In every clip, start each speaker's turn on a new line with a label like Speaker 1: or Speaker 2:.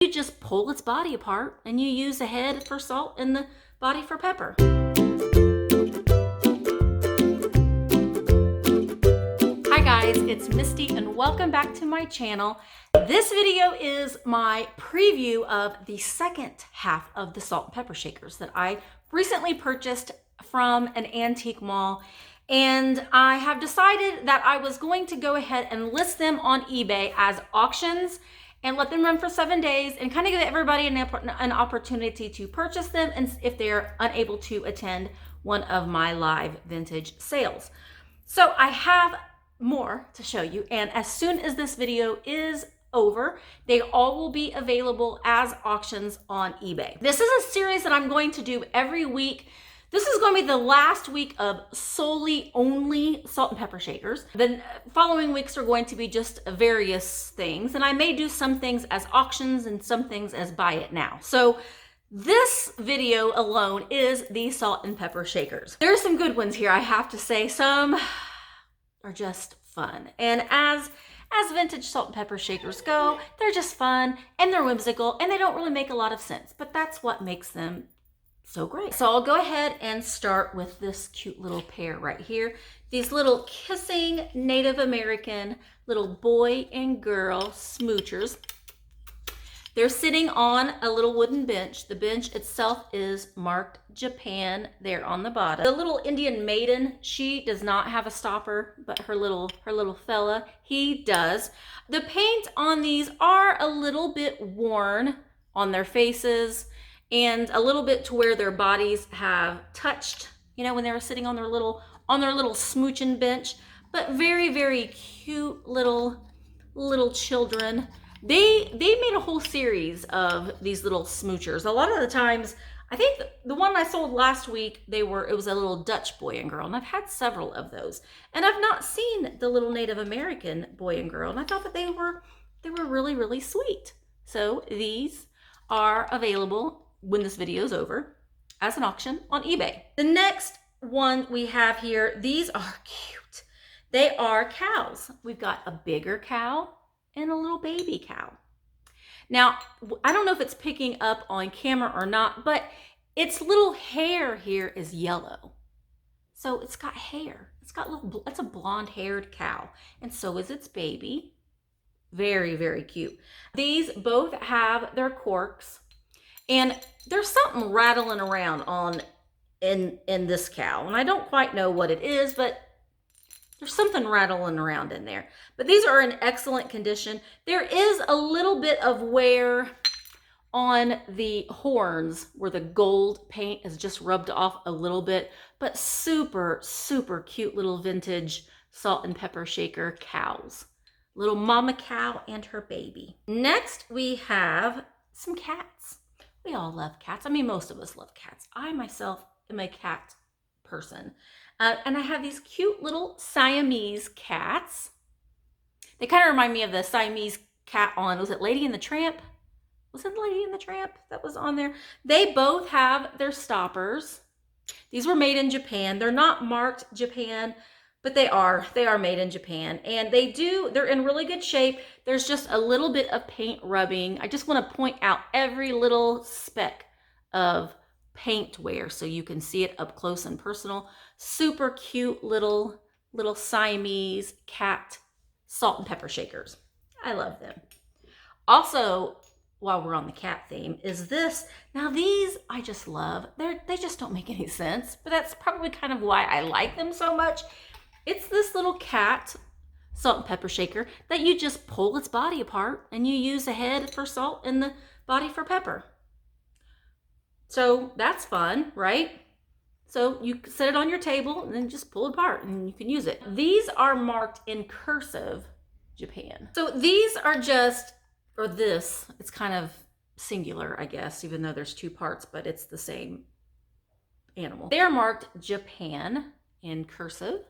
Speaker 1: You just pull its body apart and you use the head for salt and the body for pepper. Hi guys, it's Misty and welcome back to my channel. This video is my preview of the second half of the salt and pepper shakers that I recently purchased from an antique mall. And I have decided that I was going to go ahead and list them on eBay as auctions and let them run for 7 days and kind of give everybody an opportunity to purchase them and if they're unable to attend one of my live vintage sales. So I have more to show you, and as soon as this video is over, they all will be available as auctions on eBay. This is a series that I'm going to do every week. This is going to be the last week of solely only salt and pepper shakers. The following weeks are going to be just various things, and I may do some things as auctions and some things as buy it now. So this video alone is the salt and pepper shakers. There are some good ones here, I have to say. Some are just fun. And as vintage salt and pepper shakers go, they're just fun and they're whimsical and they don't really make a lot of sense, but that's what makes them so great. So I'll go ahead and start with this cute little pair right here. These little kissing Native American little boy and girl smoochers. They're sitting on a little wooden bench. The bench itself is marked Japan there on the bottom. The little Indian maiden, she does not have a stopper, but her little fella, he does. The paint on these are a little bit worn on their faces, and a little bit to where their bodies have touched, you know, when they were sitting on their little smooching bench. But very, very cute little children. They made a whole series of these little smoochers. A lot of the times, I think the one I sold last week, it was a little Dutch boy and girl, and I've had several of those. And I've not seen the little Native American boy and girl, and I thought that they were really, really sweet. So these are available when this video is over as an auction on eBay. The next one we have here, these are cute. They are cows. We've got a bigger cow and a little baby cow. Now, I don't know if it's picking up on camera or not, but its little hair here is yellow. So it's got hair. It's a blonde haired cow. And so is its baby. Very, very cute. These both have their corks. And there's something rattling around in this cow. And I don't quite know what it is, but there's something rattling around in there. But these are in excellent condition. There is a little bit of wear on the horns where the gold paint is just rubbed off a little bit, but super, super cute little vintage salt and pepper shaker cows. Little mama cow and her baby. Next, we have some cats. We all love cats. I mean, most of us love cats. I myself am a cat person. And I have these cute little Siamese cats. They kind of remind me of the Siamese cat on, was it Lady and the Tramp? Was it Lady and the Tramp that was on there? They both have their stoppers. These were made in Japan. They're not marked Japan, but they are made in Japan. And they're in really good shape. There's just a little bit of paint rubbing. I just want to point out every little speck of paint wear so you can see it up close and personal. Super cute little Siamese cat salt and pepper shakers. I love them. Also, while we're on the cat theme, is this. Now these I just love. They just don't make any sense, but that's probably kind of why I like them so much. It's this little cat salt and pepper shaker that you just pull its body apart and you use the head for salt and the body for pepper. So that's fun, right? So you set it on your table and then just pull it apart and you can use it. These are marked in cursive Japan. So these are just, or this, it's kind of singular, I guess, even though there's two parts, but it's the same animal. They are marked Japan in cursive.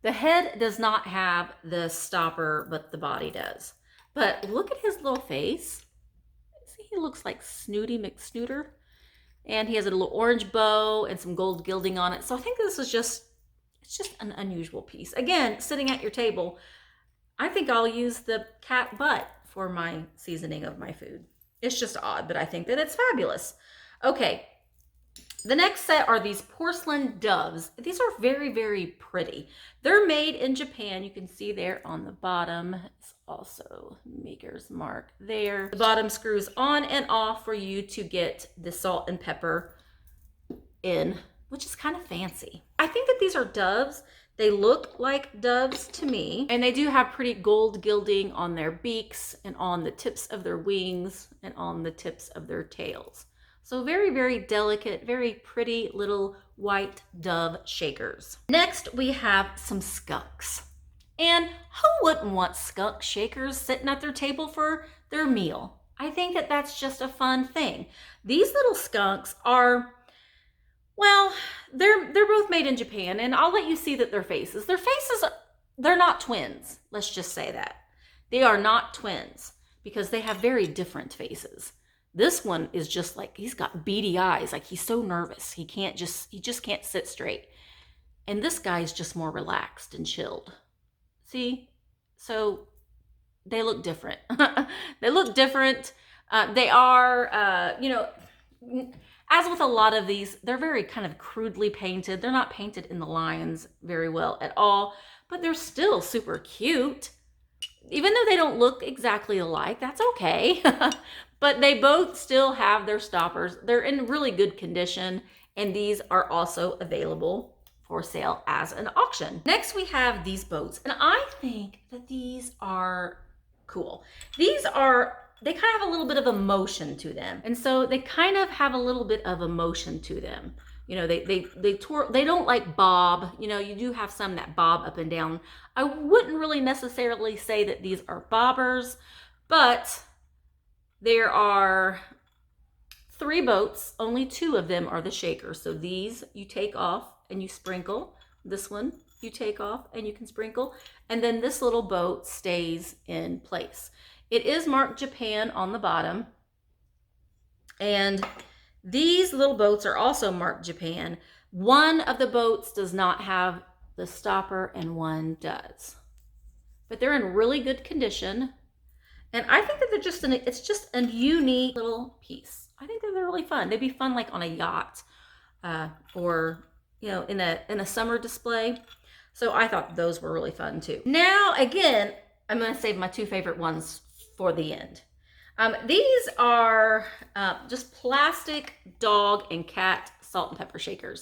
Speaker 1: The head does not have the stopper, but the body does. But look at his little face. See, he looks like Snooty McSnooter. And he has a little orange bow and some gold gilding on it. So I think this is it's just an unusual piece. Again, sitting at your table, I think I'll use the cat butt for my seasoning of my food. It's just odd, but I think that it's fabulous. Okay, the next set are these porcelain doves. These are very, very pretty. They're made in Japan. You can see there on the bottom. It's also maker's mark there. The bottom screws on and off for you to get the salt and pepper in, which is kind of fancy. I think that these are doves. They look like doves to me, and they do have pretty gold gilding on their beaks and on the tips of their wings and on the tips of their tails. So very, very delicate, very pretty little white dove shakers. Next, we have some skunks. And who wouldn't want skunk shakers sitting at their table for their meal? I think that that's just a fun thing. These little skunks are, well, they're both made in Japan, and I'll let you see that their faces, they're not twins. Let's just say that. They are not twins because they have very different faces. This one is just like, he's got beady eyes, like he's so nervous. He just can't sit straight. And this guy is just more relaxed and chilled. See? So they look different. They look different. They are, you know, as with a lot of these, they're very kind of crudely painted. They're not painted in the lines very well at all, but they're still super cute. Even though they don't look exactly alike, that's okay. But they both still have their stoppers. They're in really good condition, and these are also available for sale as an auction. Next, we have these boats, and I think that these are cool. They kind of have a little bit of emotion to them. And so they kind of have a little bit of emotion to them. You know, they don't like bob. You know, you do have some that bob up and down. I wouldn't really necessarily say that these are bobbers, but there are 3 boats. Only 2 of them are the shakers. So these you take off and you sprinkle. This one you take off and you can sprinkle. And then this little boat stays in place. It is marked Japan on the bottom. And these little boats are also marked Japan. One of the boats does not have the stopper and one does. But they're in really good condition. And I think that it's just a unique little piece. I think that they're really fun. They'd be fun like on a yacht or, you know, in a summer display. So I thought those were really fun too. Now, again, I'm going to save my 2 favorite ones for the end. These are just plastic dog and cat salt and pepper shakers.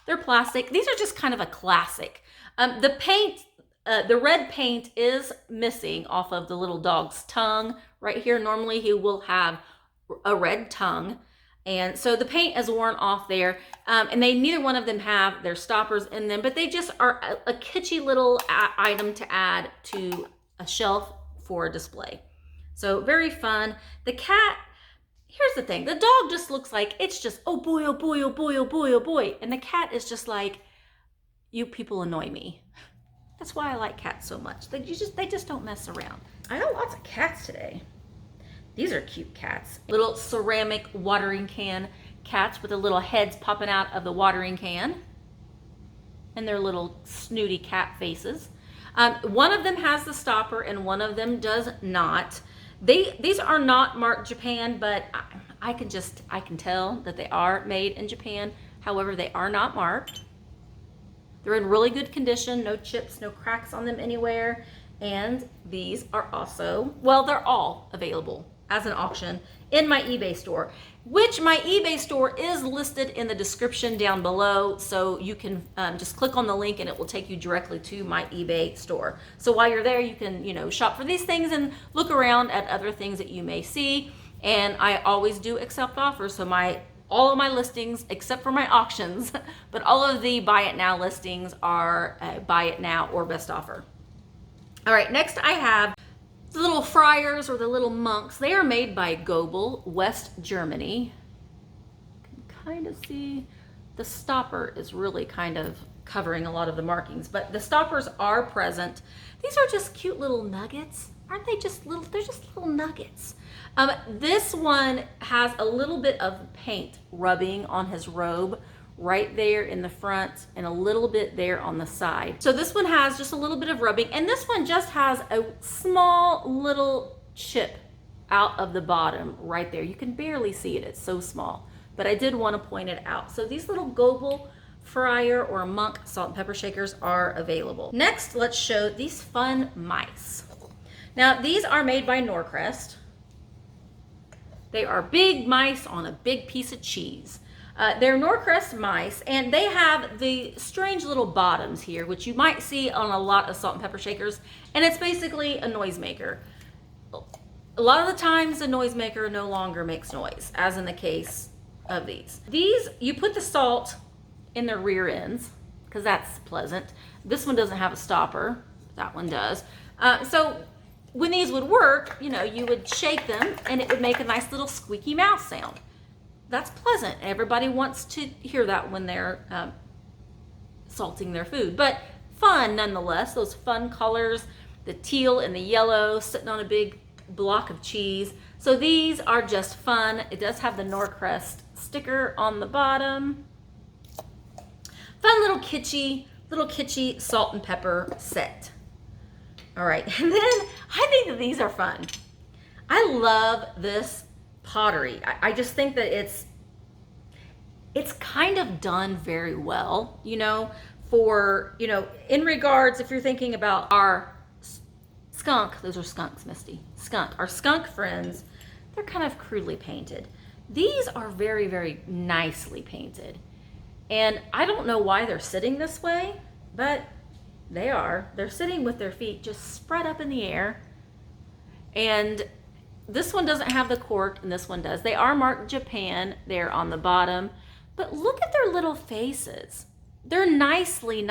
Speaker 1: They're plastic. These are just kind of a classic. The paint, the red paint is missing off of the little dog's tongue right here. Normally he will have a red tongue. And so the paint is worn off there. And neither one of them have their stoppers in them, but they just are a kitschy little item to add to a shelf for a display. So very fun. The cat, here's the thing. The dog just looks like it's just, oh boy, oh boy, oh boy, oh boy, oh boy. And the cat is just like, you people annoy me. That's why I like cats so much. They just don't mess around. I got lots of cats today. These are cute cats. Little ceramic watering can cats with the little heads popping out of the watering can. And their little snooty cat faces. One of them has the stopper and one of them does not. These are not marked Japan, but I can tell that they are made in Japan. However, they are not marked. They're in really good condition, no chips, no cracks on them anywhere. And these are also, well, they're all available as an auction in my eBay store, which my eBay store is listed in the description down below. So you can just click on the link and it will take you directly to my eBay store. So while you're there, you can, you know, shop for these things and look around at other things that you may see. And I always do accept offers. So all of my listings, except for my auctions, but all of the buy it now listings are buy it now or best offer. All right, next I have the little friars or the little monks. They are made by Goebel, West Germany. You can kind of see the stopper is really kind of covering a lot of the markings, but the stoppers are present. These are just cute little nuggets. Aren't they just little, they're just little nuggets. This one has a little bit of paint rubbing on his robe right there in the front and a little bit there on the side. So this one has just a little bit of rubbing, and this one just has a small little chip out of the bottom right there. You can barely see it, it's so small, but I did want to point it out. So these little Goebel Fryer or Monk salt and pepper shakers are available. Next, let's show these fun mice. Now these are made by Noir Crest. They are big mice on a big piece of cheese. They're Noir Crest mice, and they have the strange little bottoms here, which you might see on a lot of salt and pepper shakers, and it's basically a noisemaker. A lot of the times the noisemaker no longer makes noise, as in the case of these. These, you put the salt in their rear ends, because that's pleasant. This one doesn't have a stopper, that one does. So when these would work, you know, you would shake them and it would make a nice little squeaky mouse sound. That's pleasant. Everybody wants to hear that when they're salting their food, but fun nonetheless. Those fun colors, the teal and the yellow sitting on a big block of cheese. So these are just fun. It does have the Noir Crest sticker on the bottom. Fun little kitschy salt and pepper set. All right, and then I think that these are fun. I love this pottery. I just think that it's kind of done very well, you know, for, you know, in regards, if you're thinking about our skunk, those are skunks, Misty, skunk, our skunk friends, they're kind of crudely painted. These are very, very nicely painted. And I don't know why they're sitting this way, but they are. They're sitting with their feet just spread up in the air. And this one doesn't have the cork and this one does. They are marked Japan there on the bottom, but look at their little faces. They're nicely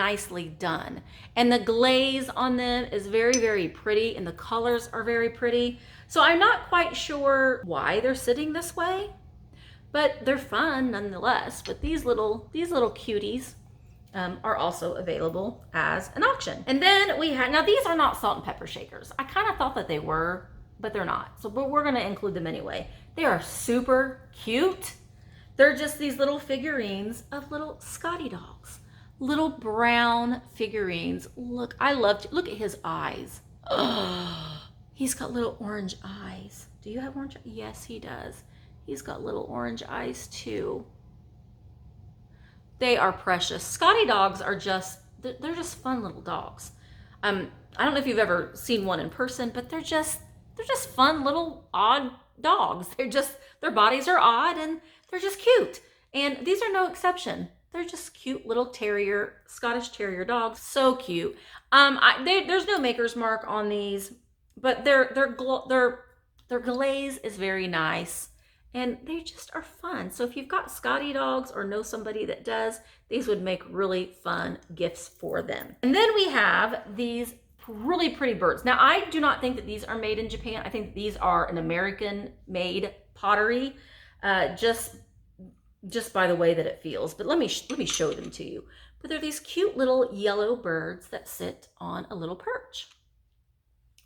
Speaker 1: done. And the glaze on them is very, very pretty, and the colors are very pretty. So I'm not quite sure why they're sitting this way, but they're fun nonetheless. But these little cuties are also available as an auction. And then we have, now these are not salt and pepper shakers. I kind of thought that they were, but they're not. So, but we're gonna include them anyway. They are super cute. They're just these little figurines of little Scottie Dogs. Little brown figurines. Look, look at his eyes. Oh, he's got little orange eyes. Do you have orange? Yes, he does. He's got little orange eyes too. They are precious. Scottie Dogs are they're just fun little dogs. I don't know if you've ever seen one in person, but they're just fun little odd dogs. Their bodies are odd and they're just cute. And these are no exception. They're just cute little Scottish Terrier dogs. So cute. There's no maker's mark on these, but their glaze is very nice. And they just are fun. So if you've got Scottie Dogs or know somebody that does, these would make really fun gifts for them. And then we have these really pretty birds. Now, I do not think that these are made in Japan. I think these are an American-made pottery, just by the way that it feels. But let me show them to you. But they're these cute little yellow birds that sit on a little perch.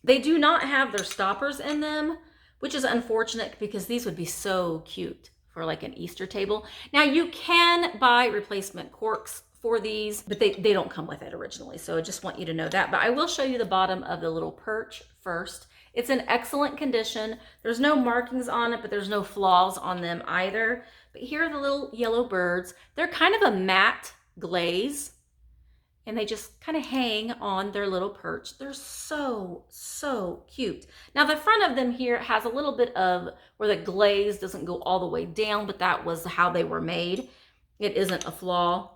Speaker 1: They do not have their stoppers in them, which is unfortunate because these would be so cute for like an Easter table. Now you can buy replacement corks for these, but they don't come with it originally. So I just want you to know that. But I will show you the bottom of the little perch first. It's in excellent condition. There's no markings on it, but there's no flaws on them either. But here are the little yellow birds. They're kind of a matte glaze, and they just kind of hang on their little perch. They're so cute. Now the front of them here has a little bit of where the glaze doesn't go all the way down, but that was how they were made. It isn't a flaw,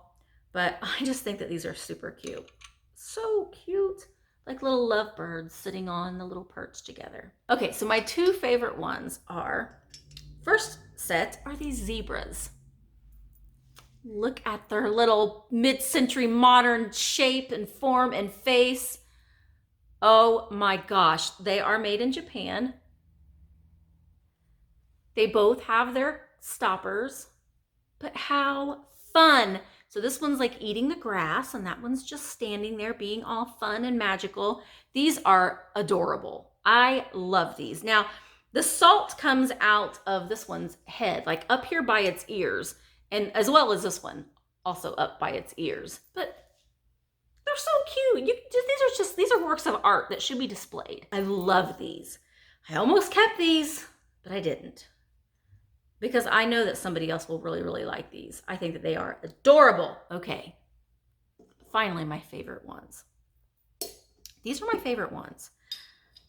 Speaker 1: but I just think that these are super cute. So cute, like little lovebirds sitting on the little perch together. Okay, so my two favorite ones are, first set are these zebras. Look at their little mid-century modern shape and form and face. Oh my gosh, they are made in Japan. They both have their stoppers, but how fun. So this one's like eating the grass and that one's just standing there being all fun and magical. These are adorable. I love these. Now, the salt comes out of this one's head, like up here by its ears. And as well as this one, also up by its ears. But they're so cute. These are works of art that should be displayed. I love these. I almost kept these. but I didn't, because I know that somebody else will really, really like these. I think that they are adorable. Okay, finally, my favorite ones. These are my favorite ones.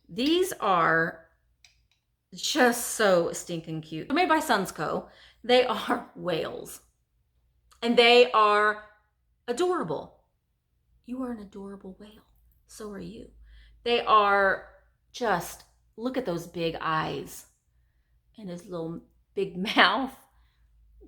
Speaker 1: These are just so stinking cute. They're made by Skunks. They are whales, and they are adorable. You are an adorable whale. So are you. They are just, look at those big eyes and his little big mouth.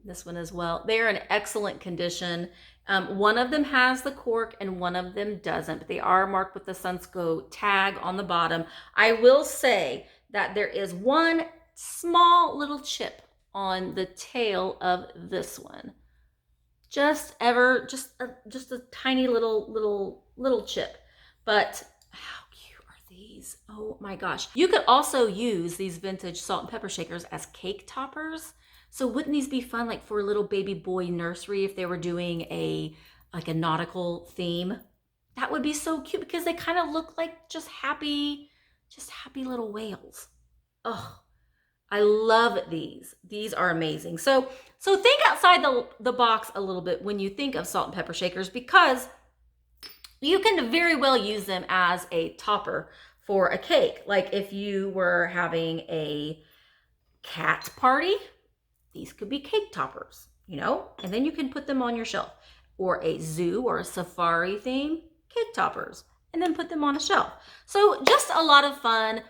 Speaker 1: This one as well. They are in excellent condition. One of them has the cork and one of them doesn't, but they are marked with the Skunks tag on the bottom. I will say that there is one small little chip on the tail of this one. Just a tiny little chip. But how cute are these? Oh my gosh. You could also use these vintage salt and pepper shakers as cake toppers. So wouldn't these be fun, like for a little baby boy nursery, if they were doing a nautical theme? That would be so cute, because they kind of look like just happy little whales. Oh, I love these. These are amazing. So think outside the box a little bit when you think of salt and pepper shakers, because you can very well use them as a topper for a cake. Like if you were having a cat party, these could be cake toppers, you know, and then you can put them on your shelf. Or a zoo or a safari theme, cake toppers, and then put them on a shelf. So just a lot of fun.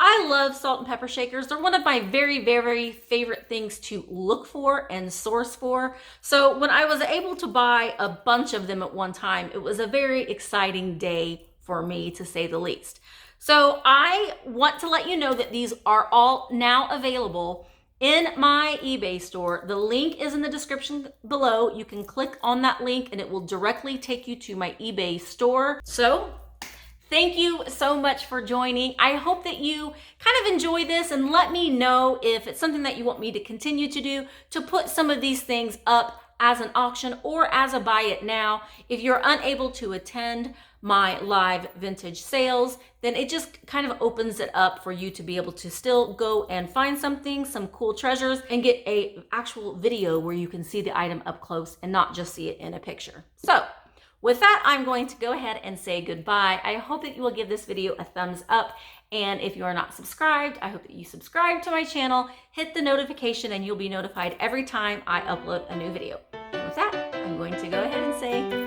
Speaker 1: I love salt and pepper shakers. They're one of my very, very favorite things to look for and source for. So when I was able to buy a bunch of them at one time, it was a very exciting day for me, to say the least. So I want to let you know that these are all now available in my eBay store. The link is in the description below. You can click on that link and it will directly take you to my eBay store. So thank you so much for joining. I hope that you kind of enjoy this, and let me know if it's something that you want me to continue to do, to put some of these things up as an auction or as a buy it now. If you're unable to attend my live vintage sales, then it just kind of opens it up for you to be able to still go and find something, some cool treasures, and get a actual video where you can see the item up close and not just see it in a picture. So with that, I'm going to go ahead and say goodbye. I hope that you will give this video a thumbs up. And if you are not subscribed, I hope that you subscribe to my channel, hit the notification, and you'll be notified every time I upload a new video. And with that, I'm going to go ahead and say